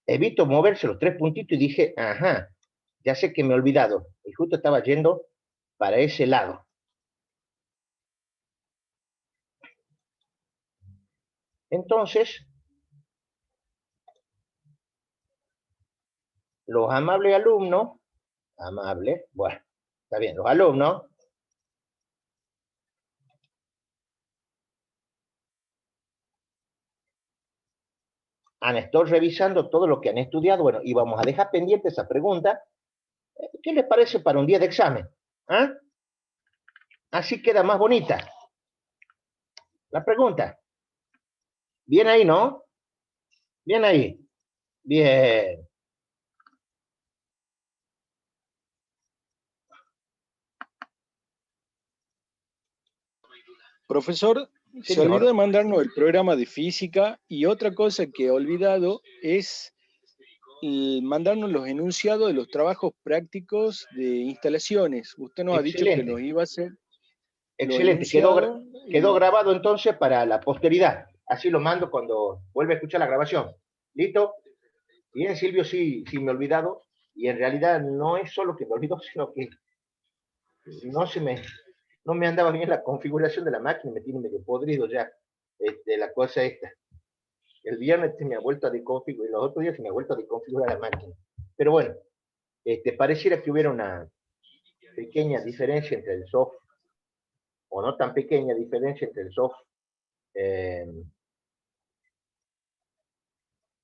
evito moverse los tres puntitos y dije, ajá, ya sé que me he olvidado. Y justo estaba yendo para ese lado. Entonces, los amables alumnos, bueno, está bien, los alumnos han estado revisando todo lo que han estudiado, bueno, y vamos a dejar pendiente esa pregunta. ¿Qué les parece para un día de examen? ¿Ah? Así queda más bonita. La pregunta. Bien ahí, ¿no? Bien ahí. Bien. Profesor, se Señor. olvidó de mandarnos el programa de física y otra cosa que he olvidado es mandarnos los enunciados de los trabajos prácticos de instalaciones. Usted nos ha dicho que nos Excelente. iba a hacer los Excelente. enunciados. Quedó grabado entonces para la posteridad. Así lo mando cuando vuelva a escuchar la grabación. ¿Listo? Bien, Silvio, sí, sí me he olvidado. Y en realidad no es solo que me olvidó, sino que no se me, no me andaba bien la configuración de la máquina, me tiene medio podrido ya la cosa esta. El viernes se me ha vuelto a desconfigurar, los otros días se me ha vuelto a desconfigurar la máquina. Pero bueno, pareciera que hubiera una pequeña diferencia entre el software, o no tan pequeña diferencia eh,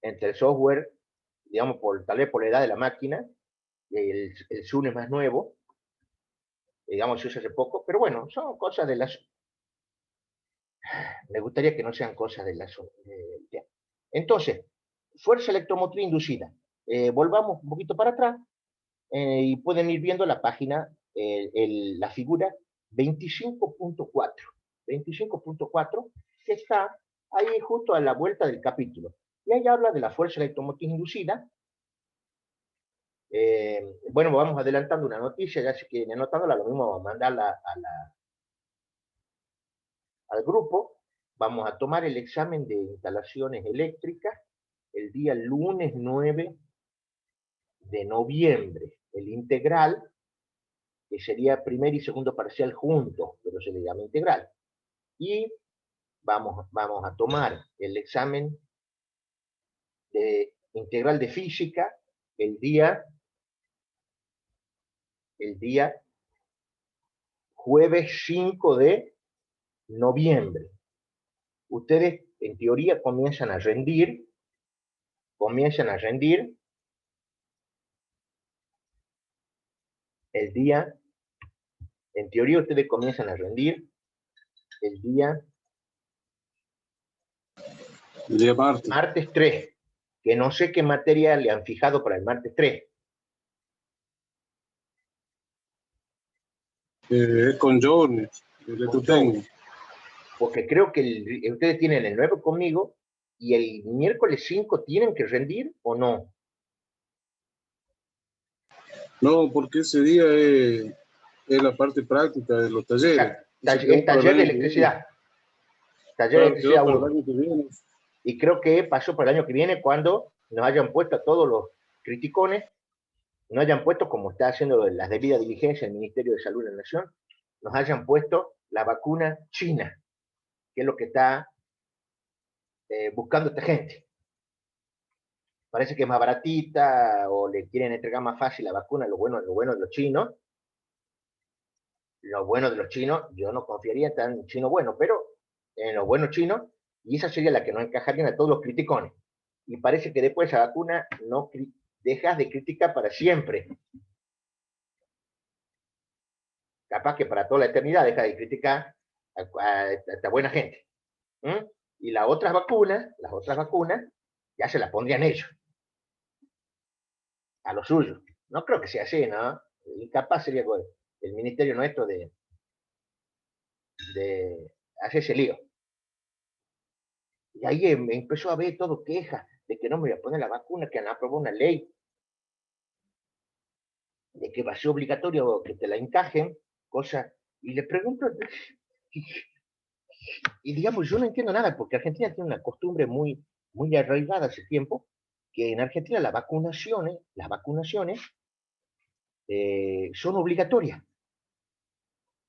entre el software, digamos, tal vez por la edad de la máquina, el Zoom es más nuevo, digamos, se usa hace poco, pero bueno, son cosas de las... Me gustaría que no sean cosas de las... Entonces, fuerza electromotriz inducida. Volvamos un poquito para atrás y pueden ir viendo la página, la figura 25.4. 25.4, que está ahí justo a la vuelta del capítulo. Y ahí habla de la fuerza electromotriz inducida. Bueno, vamos adelantando una noticia, ya si quieren anotándola, lo mismo vamos a mandarla al grupo. Vamos a tomar el examen de instalaciones eléctricas el día lunes 9 de noviembre. El integral, que sería primer y segundo parcial juntos, pero se le llama integral. Y vamos a tomar el examen de integral de física el día jueves 5 de noviembre. Ustedes, en teoría, comienzan a rendir el día, en teoría ustedes comienzan a rendir el día martes 3, que no sé qué materia le han fijado para el martes 3. Con Jones, porque creo que ustedes tienen el 9 conmigo y el miércoles 5 tienen que rendir o no. No, porque ese día es la parte práctica de los talleres. Exacto. Es taller de electricidad. Taller de electricidad 1. Y creo que pasó para el año que viene cuando nos hayan puesto a todos los criticones, nos hayan puesto, como está haciendo las debidas diligencias el Ministerio de Salud de la Nación, nos hayan puesto la vacuna china, que es lo que está buscando esta gente. Parece que es más baratita o le quieren entregar más fácil la vacuna, lo bueno de los chinos. Lo bueno de los chinos, yo no confiaría tan chino bueno, pero en los buenos chinos, y esa sería la que nos encajarían a todos los criticones. Y parece que después esa vacuna no dejas de criticar para siempre. Capaz que para toda la eternidad deja de criticar a esta buena gente. ¿Mm? Y las otras vacunas, ya se las pondrían ellos. A lo suyo. No creo que sea así, ¿no? Y capaz sería el ministerio nuestro de hacer ese lío. Y ahí me empezó a ver todo quejas de que no me iba a poner la vacuna, que han aprobado una ley de que va a ser obligatorio que te la encajen, cosas. Y le pregunto, y digamos, yo no entiendo nada, porque Argentina tiene una costumbre muy, muy arraigada hace tiempo, que en Argentina las vacunaciones son obligatorias.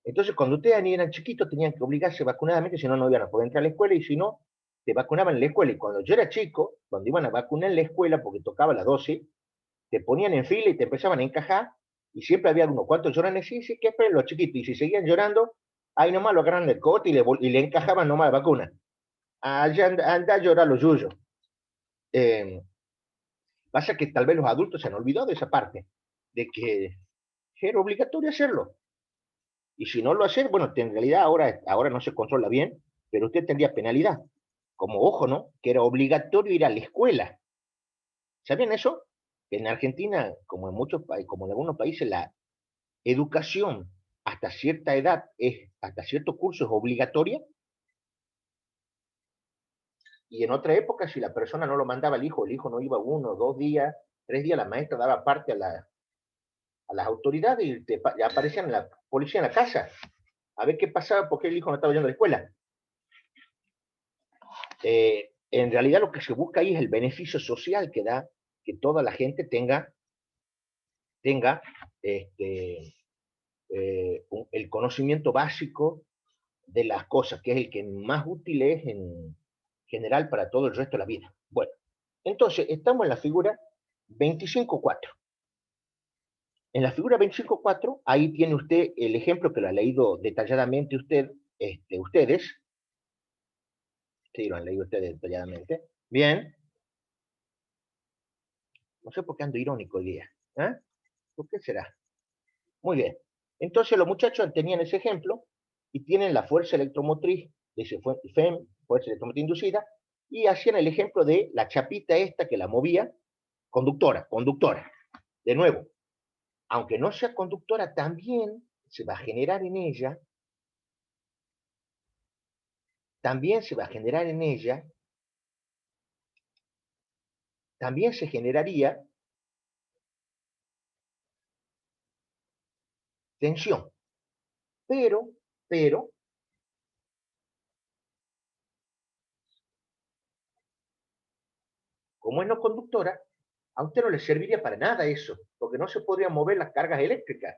Entonces, cuando ustedes eran chiquitos, tenían que obligarse vacunadamente, si no, no iban a poder entrar a la escuela, y si no, te vacunaban en la escuela. Y cuando yo era chico, cuando iban a vacunar en la escuela, porque tocaba las 12, te ponían en fila y te empezaban a encajar, y siempre había unos cuantos llorones, sí, sí, que esperen los chiquitos, y si seguían llorando, ahí nomás lo agarran del cote y le encajaban nomás la vacuna. Allá anda a llorar los yuyos. Pasa que tal vez los adultos se han olvidado de esa parte, de que era obligatorio hacerlo. Y si no lo hace, bueno, en realidad ahora no se controla bien, pero usted tendría penalidad. Como ojo, ¿no? Que era obligatorio ir a la escuela. ¿Sabían eso? Que en Argentina, como en muchos países, como en algunos países, la educación hasta cierta edad, hasta cierto curso es obligatoria. Y en otra época, si la persona no lo mandaba al hijo, el hijo no iba 1, 2 días, 3 días, la maestra daba parte a las autoridades y ya aparecían la policía en la casa a ver qué pasaba porque el hijo no estaba yendo a la escuela. En realidad lo que se busca ahí es el beneficio social que da que toda la gente tenga el conocimiento básico de las cosas, que es el que más útil es en general para todo el resto de la vida. Bueno, entonces estamos en la figura 25.4. En la figura 25.4, ahí tiene usted el ejemplo que lo ha leído detalladamente ustedes. Sí, lo han leído ustedes detalladamente. Bien. No sé por qué ando irónico hoy día. ¿Eh? ¿Por qué será? Muy bien. Entonces los muchachos tenían ese ejemplo y tienen la fuerza electromotriz, dice FEM, fuerza electromotriz inducida, y hacían el ejemplo de la chapita esta que la movía, conductora. De nuevo, aunque no sea conductora, también se va a generar en ella, también se generaría tensión. Pero, como es no conductora, a usted no le serviría para nada eso, porque no se podrían mover las cargas eléctricas.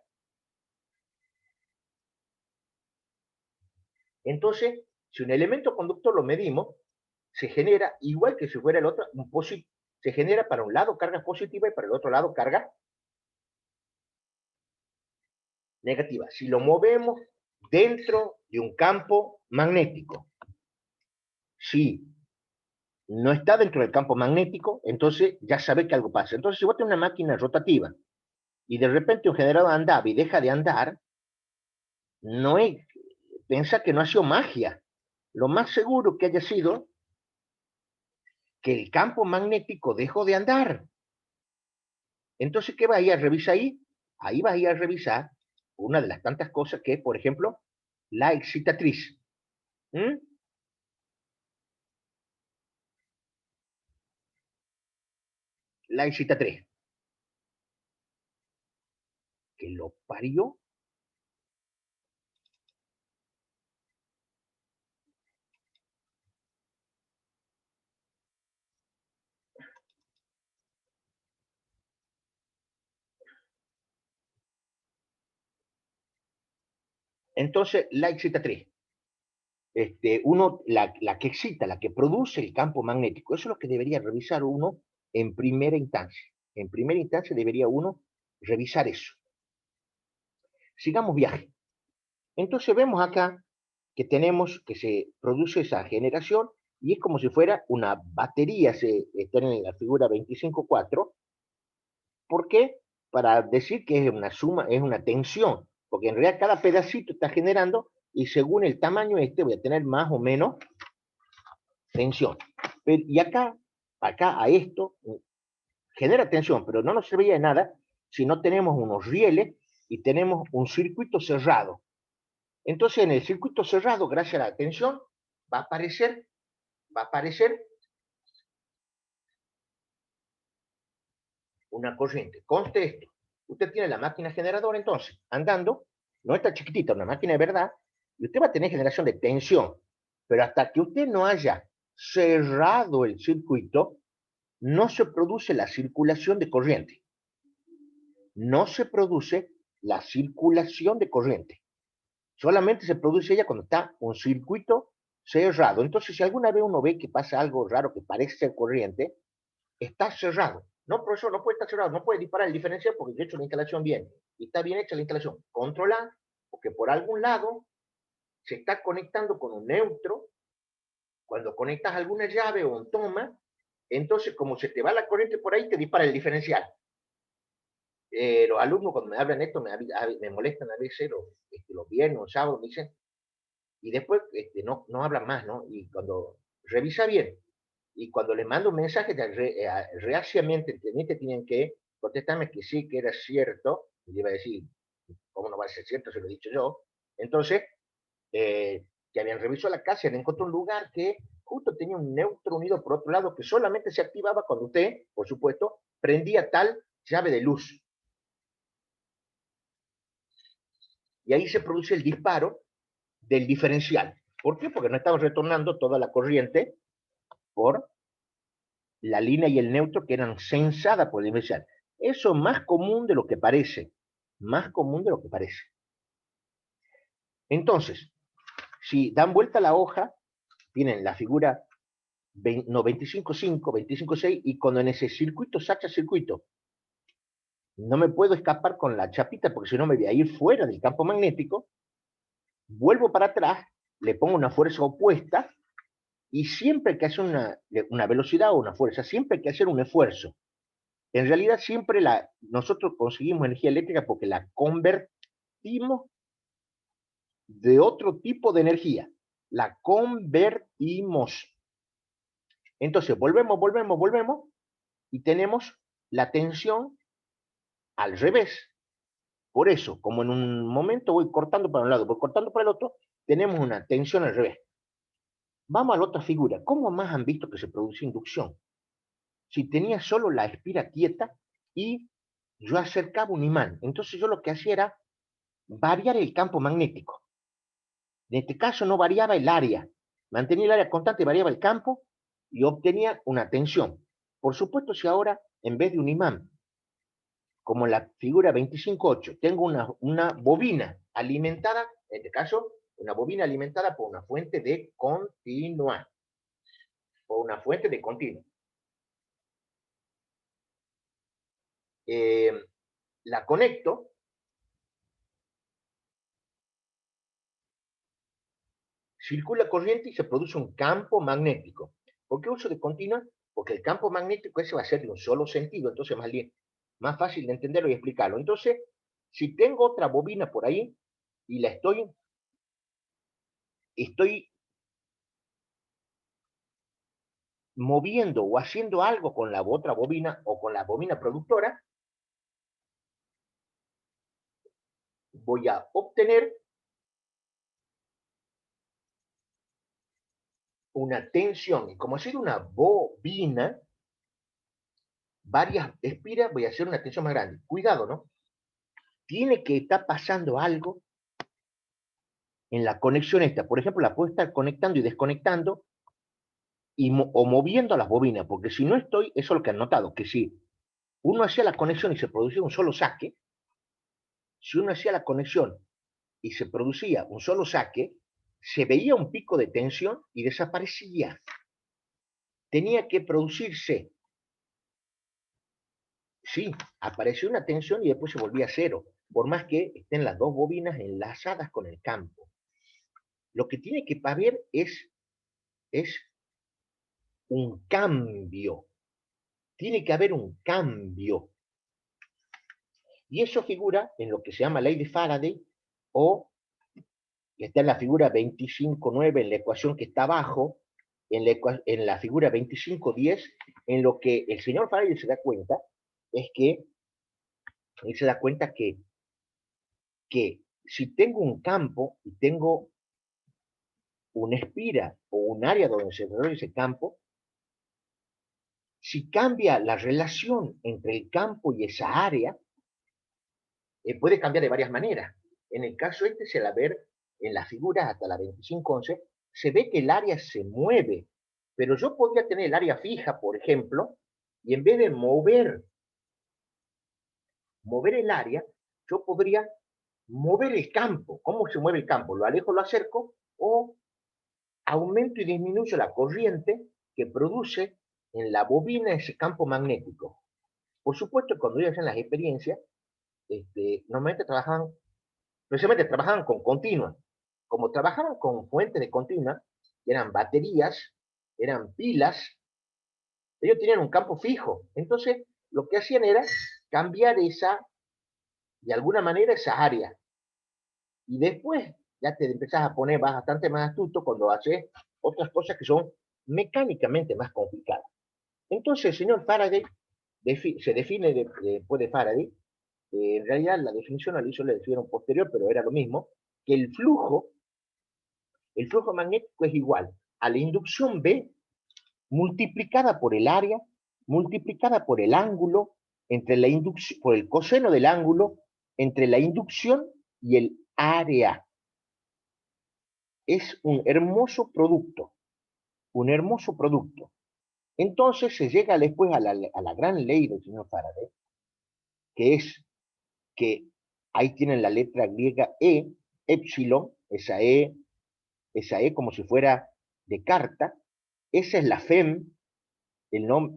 Entonces, si un elemento conductor lo medimos, se genera, igual que si fuera el otro, se genera para un lado carga positiva y para el otro lado carga negativa. Si lo movemos dentro de un campo magnético, si no está dentro del campo magnético, entonces ya sabe que algo pasa. Entonces, si vos tenés una máquina rotativa y de repente un generador andaba y deja de andar, no es, piensa que no ha sido magia. Lo más seguro que haya sido que el campo magnético dejó de andar. Entonces, ¿qué va a ir a revisar ahí? Ahí va a ir a revisar una de las tantas cosas que es, por ejemplo, la excitatriz. ¿Mm? La excitatriz. Que lo parió. Entonces, la excitatriz. La que excita, la que produce el campo magnético, eso es lo que debería revisar uno en primera instancia. En primera instancia debería uno revisar eso. Sigamos viaje. Entonces vemos acá que tenemos que se produce esa generación y es como si fuera una batería, está en la figura 25.4. ¿Por qué? Para decir que es una suma, es una tensión, porque en realidad cada pedacito está generando y según el tamaño voy a tener más o menos tensión. Y acá a esto genera tensión, pero no nos serviría de nada si no tenemos unos rieles y tenemos un circuito cerrado. Entonces, en el circuito cerrado, gracias a la tensión, va a aparecer una corriente. Conste esto. Usted tiene la máquina generadora, entonces, andando, no está chiquitita, una máquina de verdad, y usted va a tener generación de tensión. Pero hasta que usted no haya cerrado el circuito, no se produce la circulación de corriente. No se produce la circulación de corriente. Solamente se produce ella cuando está un circuito cerrado. Entonces, si alguna vez uno ve que pasa algo raro que parece ser corriente, está cerrado. No, profesor, no puede estar cerrado, no puede disparar el diferencial porque yo he hecho la instalación bien. Y está bien hecha la instalación. Controlar, porque por algún lado se está conectando con un neutro. Cuando conectas alguna llave o un toma, entonces como se te va la corriente por ahí, te dispara el diferencial. Los alumnos cuando me hablan esto me molestan a veces los viernes o sábados, me dicen, y después no hablan más, ¿no? Y cuando revisa bien, y cuando les mando un mensaje, reaciamente tienen que contestarme que sí, que era cierto, y le iba a decir, ¿cómo no va a ser cierto? Se lo he dicho yo. Entonces, que habían revisado la casa y han encontrado un lugar que justo tenía un neutro unido por otro lado que solamente se activaba cuando usted, por supuesto, prendía tal llave de luz. Y ahí se produce el disparo del diferencial. ¿Por qué? Porque no estaba retornando toda la corriente por la línea y el neutro que eran censadas por el diferencial. Eso es más común de lo que parece. Más común de lo que parece. Entonces, si dan vuelta la hoja, tienen la figura 25.5, 25.6, y cuando en ese circuito saca circuito, no me puedo escapar con la chapita porque si no me voy a ir fuera del campo magnético, vuelvo para atrás, le pongo una fuerza opuesta, y siempre hay que hacer una velocidad o una fuerza, siempre hay que hacer un esfuerzo. En realidad siempre nosotros conseguimos energía eléctrica porque la convertimos de otro tipo de energía. La convertimos. Entonces volvemos y tenemos la tensión al revés. Por eso, como en un momento voy cortando para un lado, voy cortando para el otro, tenemos una tensión al revés. Vamos a la otra figura. ¿Cómo más han visto que se produce inducción? Si tenía solo la espira quieta y yo acercaba un imán. Entonces yo lo que hacía era variar el campo magnético. En este caso no variaba el área. Mantenía el área constante, variaba el campo y obtenía una tensión. Por supuesto, si ahora, en vez de un imán, como en la figura 25.8, tengo una bobina alimentada, en este caso, una bobina alimentada por una fuente de continua. Por una fuente de continua. La conecto. Circula corriente y se produce un campo magnético. ¿Por qué uso de continua? Porque el campo magnético ese va a ser de un solo sentido, entonces más fácil de entenderlo y explicarlo. Entonces, si tengo otra bobina por ahí y la estoy moviendo o haciendo algo con la otra bobina o con la bobina productora, voy a obtener una tensión. Y como ha sido una bobina, varias espiras, voy a hacer una tensión más grande. Cuidado, ¿no? Tiene que estar pasando algo en la conexión esta. Por ejemplo, la puedo estar conectando y desconectando o moviendo las bobinas, porque si no estoy, eso es lo que han notado, que si uno hacía la conexión y se producía un solo saque, si uno hacía la conexión y se producía un solo saque, se veía un pico de tensión y desaparecía. Tenía que producirse. Sí, apareció una tensión y después se volvía a cero, por más que estén las dos bobinas enlazadas con el campo. Lo que tiene que haber es un cambio. Tiene que haber un cambio. Y eso figura en lo que se llama ley de Faraday, o está en la figura 25.9, en la ecuación que está abajo, en la figura 25.10, en lo que el señor Faraday se da cuenta, es que él se da cuenta que si tengo un campo y tengo una espira o un área donde se desarrolla ese campo, si cambia la relación entre el campo y esa área, puede cambiar de varias maneras. En el caso este, se la ver en la figura hasta la 25.11, se ve que el área se mueve, pero yo podría tener el área fija, por ejemplo, Y en vez de mover el área, yo podría mover el campo. ¿Cómo se mueve el campo? Lo alejo, lo acerco, o aumento y disminuyo la corriente que produce en la bobina ese campo magnético. Por supuesto, cuando ellos hacen las experiencias, normalmente precisamente trabajaban con continua. Como trabajaban con fuentes de continua, eran baterías, eran pilas, ellos tenían un campo fijo. Entonces, lo que hacían era cambiar de alguna manera, esa área. Y después ya te empezás a poner bastante más astuto cuando haces otras cosas que son mecánicamente más complicadas. Entonces, el señor Faraday se define después de Faraday, en realidad la definición la hizo, le definieron posterior, pero era lo mismo, que el flujo magnético es igual a la inducción B multiplicada por el área, multiplicada por el ángulo, entre la inducción, por el coseno del ángulo, entre la inducción y el área. Es un hermoso producto, un hermoso producto. Entonces se llega después a la gran ley del señor Faraday, que es que ahí tienen la letra griega E, epsilon, esa E como si fuera de carta, esa es la FEM,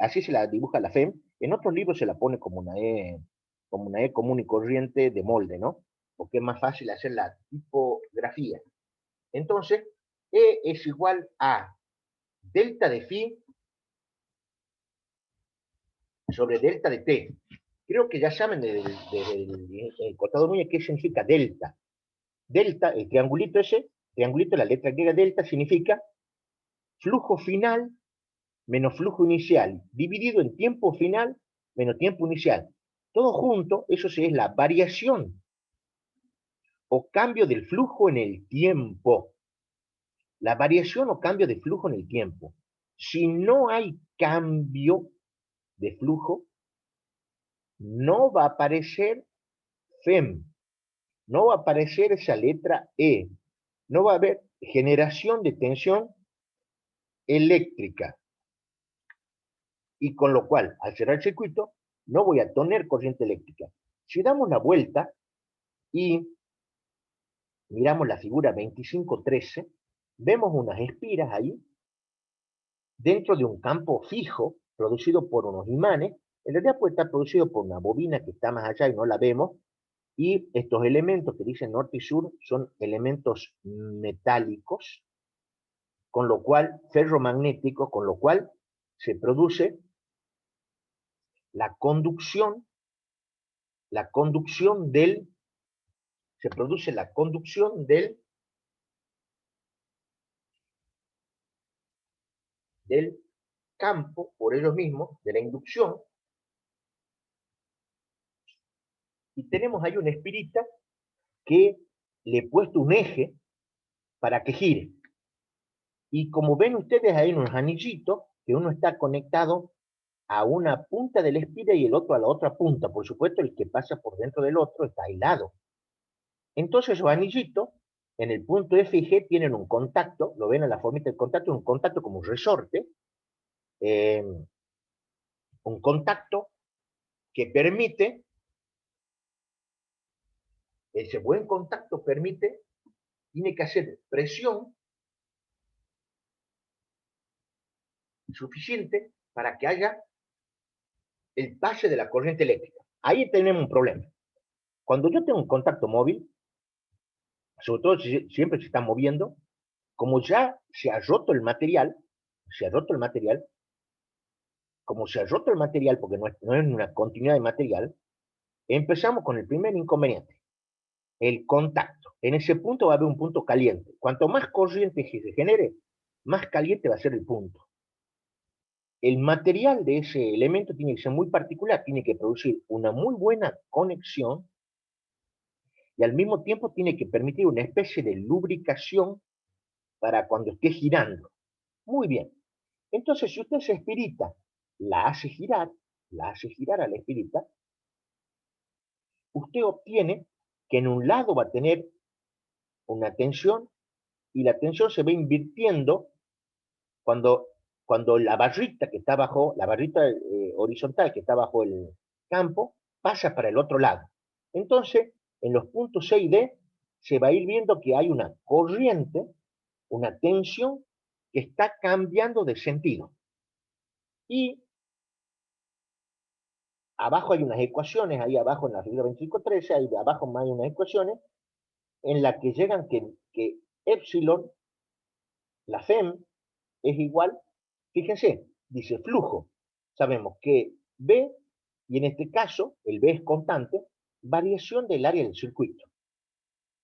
así se la dibuja la FEM, en otros libros se la pone como una E común y corriente de molde, ¿no? Porque es más fácil hacer la tipografía. Entonces, E es igual a delta de phi sobre delta de t. Creo que ya saben desde el contador Núñez qué significa delta. Delta, el triangulito ese, la letra griega delta, significa flujo final menos flujo inicial, dividido en tiempo final menos tiempo inicial. Todo junto, eso sí es la variación o cambio del flujo en el tiempo. La variación o cambio de flujo en el tiempo. Si no hay cambio de flujo, no va a aparecer FEM, no va a aparecer esa letra E, no va a haber generación de tensión eléctrica. Y con lo cual, al cerrar el circuito, no voy a tener corriente eléctrica. Si damos la vuelta y miramos la figura 2513, vemos unas espiras ahí, dentro de un campo fijo, producido por unos imanes. En realidad puede estar producido por una bobina que está más allá y no la vemos, y estos elementos que dicen norte y sur son elementos metálicos, con lo cual, ferromagnéticos, con lo cual se produce la conducción se produce la conducción del campo por ellos mismos, de la inducción, y tenemos ahí una espirita que le he puesto un eje para que gire. Y como ven ustedes, hay unos anillitos que uno está conectado a una punta de la espira y el otro a la otra punta. Por supuesto, el que pasa por dentro del otro está aislado. Entonces, los anillitos en el punto F y G tienen un contacto, lo ven en la formita del contacto, un contacto como un resorte, un contacto que permite, ese buen contacto permite, tiene que hacer presión suficiente para que haya el pase de la corriente eléctrica. Ahí tenemos un problema. Cuando yo tengo un contacto móvil, sobre todo si siempre se está moviendo, como ya se ha roto el material, como se ha roto el material, porque no es una continuidad de material, empezamos con el primer inconveniente, el contacto. En ese punto va a haber un punto caliente. Cuanto más corriente se genere, más caliente va a ser el punto. El material de ese elemento tiene que ser muy particular, tiene que producir una muy buena conexión y al mismo tiempo tiene que permitir una especie de lubricación para cuando esté girando. Muy bien. Entonces, si usted esa espirita la hace girar a la espirita, usted obtiene que en un lado va a tener una tensión y la tensión se va invirtiendo cuando cuando la barrita que está bajo, la barrita horizontal que está bajo el campo, pasa para el otro lado. Entonces, en los puntos C y D, se va a ir viendo que hay una corriente, una tensión que está cambiando de sentido. Y abajo hay unas ecuaciones, ahí abajo en la figura 25.13, ahí abajo más hay unas ecuaciones, en las que llegan que epsilon, la FEM, es igual, fíjense, dice flujo. Sabemos que B, y en este caso, el B es constante, variación del área del circuito.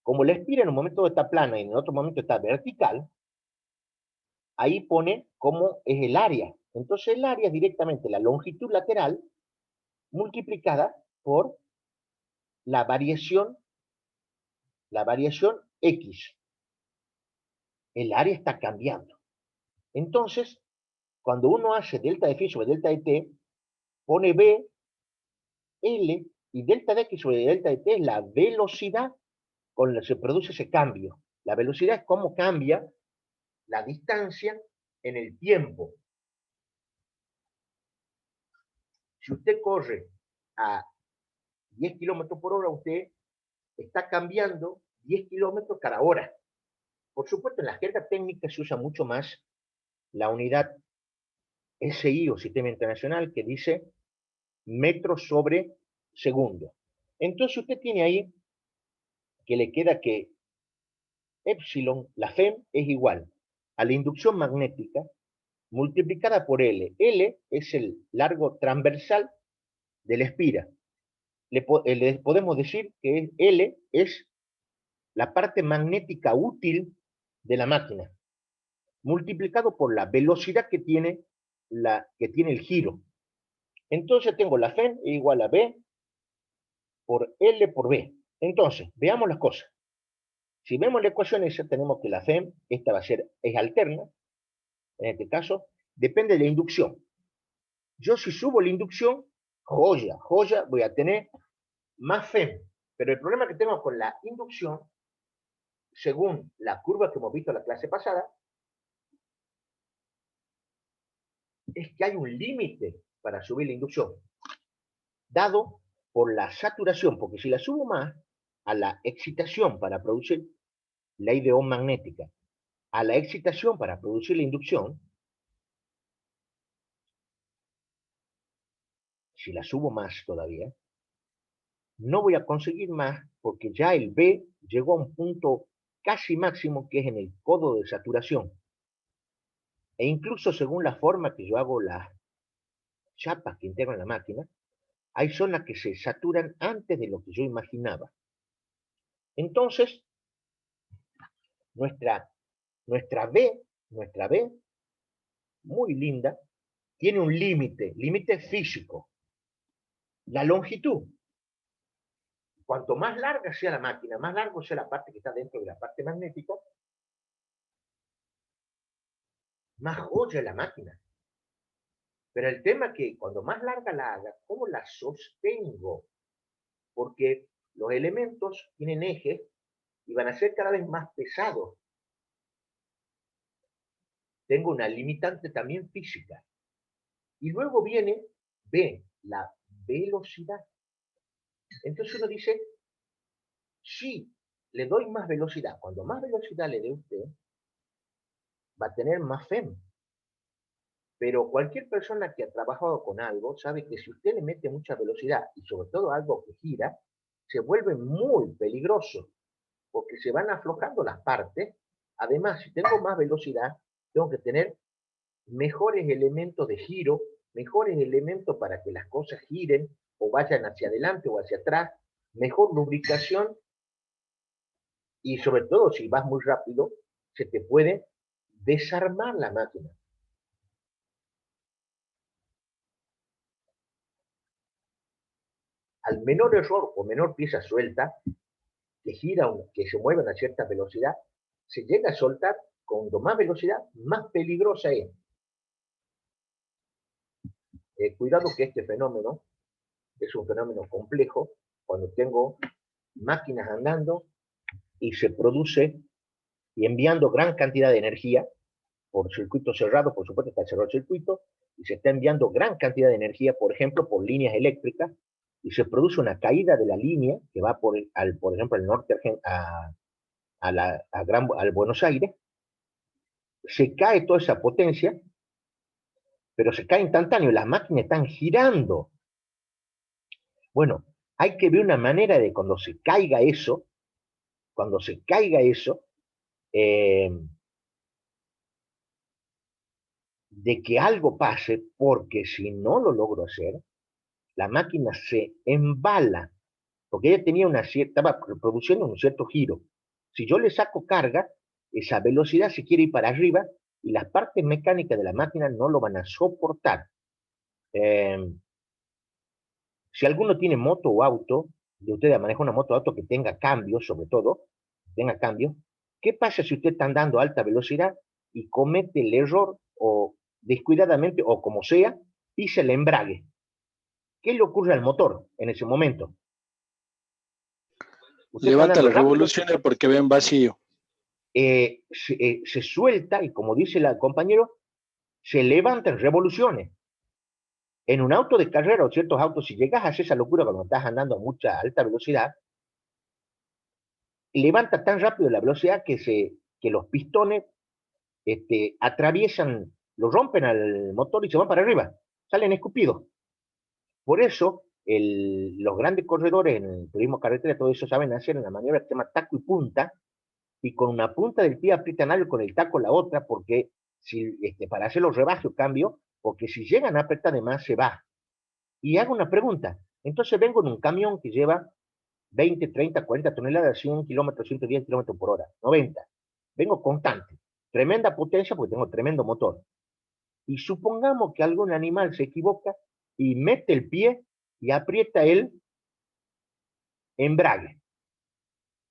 Como la espira en un momento está plana y en otro momento está vertical, ahí pone cómo es el área. Entonces el área es directamente la longitud lateral multiplicada por la variación X. El área está cambiando. Entonces, cuando uno hace delta de phi sobre delta de t, pone B, L, y delta de X sobre delta de t es la velocidad con la que se produce ese cambio. La velocidad es cómo cambia la distancia en el tiempo. Si usted corre a 10 kilómetros por hora, usted está cambiando 10 kilómetros cada hora. Por supuesto, en la jerga técnica se usa mucho más la unidad SI o Sistema Internacional, que dice metros sobre segundo. Entonces usted tiene ahí que le queda que epsilon, la FEM, es igual a la inducción magnética multiplicada por L. L es el largo transversal de la espira. Le podemos decir que L es la parte magnética útil de la máquina, multiplicado por la velocidad que tiene el giro. Entonces tengo la FEM igual a B por L por B. Entonces, veamos las cosas. Si vemos la ecuación esa, tenemos que la FEM, esta es alterna, en este caso, depende de la inducción. Yo si subo la inducción, joya, voy a tener más FEM. Pero el problema que tengo con la inducción, según la curva que hemos visto en la clase pasada, es que hay un límite para subir la inducción, dado por la saturación, porque si la subo más a la excitación para producir la ley de Ohm magnética, a la excitación para producir la inducción, si la subo más todavía, no voy a conseguir más porque ya el B llegó a un punto casi máximo que es en el codo de saturación. E incluso según la forma que yo hago las chapas que integran la máquina, hay zonas que se saturan antes de lo que yo imaginaba. Entonces, nuestra B, muy linda, tiene un límite físico. La longitud. Cuanto más larga sea la máquina, más largo sea la parte que está dentro de la parte magnética, más joya es la máquina. Pero el tema es que cuando más larga la haga, ¿cómo la sostengo? Porque los elementos tienen ejes y van a ser cada vez más pesados. Tengo una limitante también física. Y luego viene B, la velocidad. Entonces uno dice, si le doy más velocidad, cuando más velocidad le dé usted, va a tener más FEM. Pero cualquier persona que ha trabajado con algo sabe que si usted le mete mucha velocidad y sobre todo algo que gira, se vuelve muy peligroso porque se van aflojando las partes. Además, si tengo más velocidad, tengo que tener mejores elementos de giro, mejores elementos para que las cosas giren o vayan hacia adelante o hacia atrás, mejor lubricación y sobre todo si vas muy rápido, se te puede desarmar la máquina. Al menor error o menor pieza suelta, que gira, que se mueve a una cierta velocidad, se llega a soltar, cuanto más velocidad, más peligrosa es. Cuidado que este fenómeno es un fenómeno complejo cuando tengo máquinas andando y se produce y enviando gran cantidad de energía, por circuito cerrado, por supuesto está cerrado el circuito, y se está enviando gran cantidad de energía, por ejemplo, por líneas eléctricas, y se produce una caída de la línea que va por ejemplo, al norte al Buenos Aires, se cae toda esa potencia, pero se cae instantáneo, las máquinas están girando. Bueno, hay que ver una manera de cuando se caiga eso, de que algo pase, porque si no lo logro hacer, la máquina se embala, porque ella tenía estaba produciendo un cierto giro. Si yo le saco carga, esa velocidad se quiere ir para arriba y las partes mecánicas de la máquina no lo van a soportar. Si alguno tiene moto o auto, de ustedes maneja una moto o auto que tenga cambios, sobre todo, tenga cambios, ¿qué pasa si usted está andando a alta velocidad y comete el error o descuidadamente o como sea, pisa el embrague? ¿Qué le ocurre al motor en ese momento? Levanta las revoluciones porque ven vacío. Se suelta y como dice el compañero, se levantan revoluciones. En un auto de carrera o ciertos autos, si llegas a hacer esa locura cuando estás andando a mucha alta velocidad, levanta tan rápido la velocidad que los pistones atraviesan, lo rompen al motor y se van para arriba, salen escupidos. Por eso, los grandes corredores en el turismo carretera, todo eso saben hacer una maniobra que se llama taco y punta, y con una punta del pie aprietan algo, con el taco la otra, porque para hacer los rebajes o cambios, porque si llegan a apretar de más, se va. Y hago una pregunta. Entonces vengo en un camión que lleva 20, 30, 40 toneladas, 100 kilómetros, 110 kilómetros por hora, 90. Vengo constante. Tremenda potencia porque tengo tremendo motor. Y supongamos que algún animal se equivoca y mete el pie y aprieta el embrague.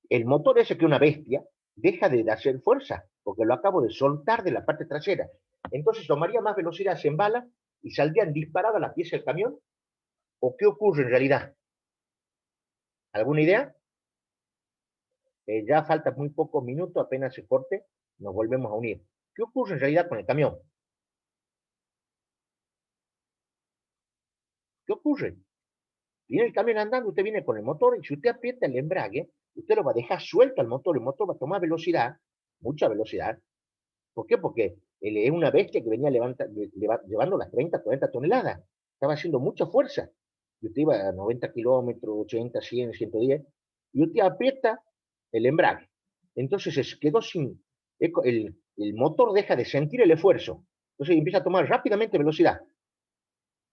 El motor ese que es una bestia deja de hacer fuerza porque lo acabo de soltar de la parte trasera. Entonces tomaría más velocidad, se embala y saldrían disparadas las piezas del camión. ¿O qué ocurre en realidad? ¿Alguna idea? Ya falta muy pocos minutos, apenas se corte, nos volvemos a unir. ¿Qué ocurre en realidad con el camión? ¿Qué ocurre? Viene el camión andando, usted viene con el motor y si usted aprieta el embrague, usted lo va a dejar suelto al motor, el motor va a tomar velocidad, mucha velocidad. ¿Por qué? Porque él es una bestia que venía llevando las 30, 40 toneladas. Estaba haciendo mucha fuerza. Y usted iba a 90 kilómetros, 80, 100, 110, y usted aprieta el embrague. Entonces se quedó sin... El motor deja de sentir el esfuerzo. Entonces empieza a tomar rápidamente velocidad.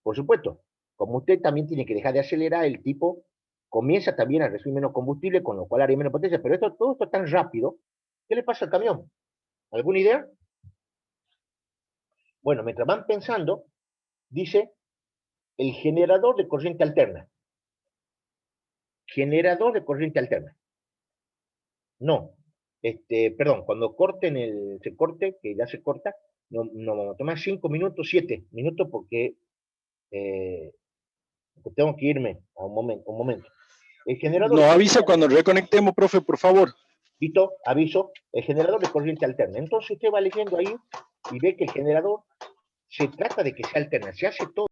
Por supuesto, como usted también tiene que dejar de acelerar, el tipo comienza también a recibir menos combustible, con lo cual haría menos potencia. Pero todo esto es tan rápido. ¿Qué le pasa al camión? ¿Alguna idea? Bueno, mientras van pensando, dice el generador de corriente alterna. Generador de corriente alterna. No. Perdón, cuando se corte, que ya se corta, no toma 5 minutos, 7 minutos, porque tengo que irme a un momento. El generador. Nos avisa cuando reconectemos, profe, por favor. Listo, aviso, el generador de corriente alterna. Entonces usted va leyendo ahí y ve que el generador se trata de que se alterna, se hace todo.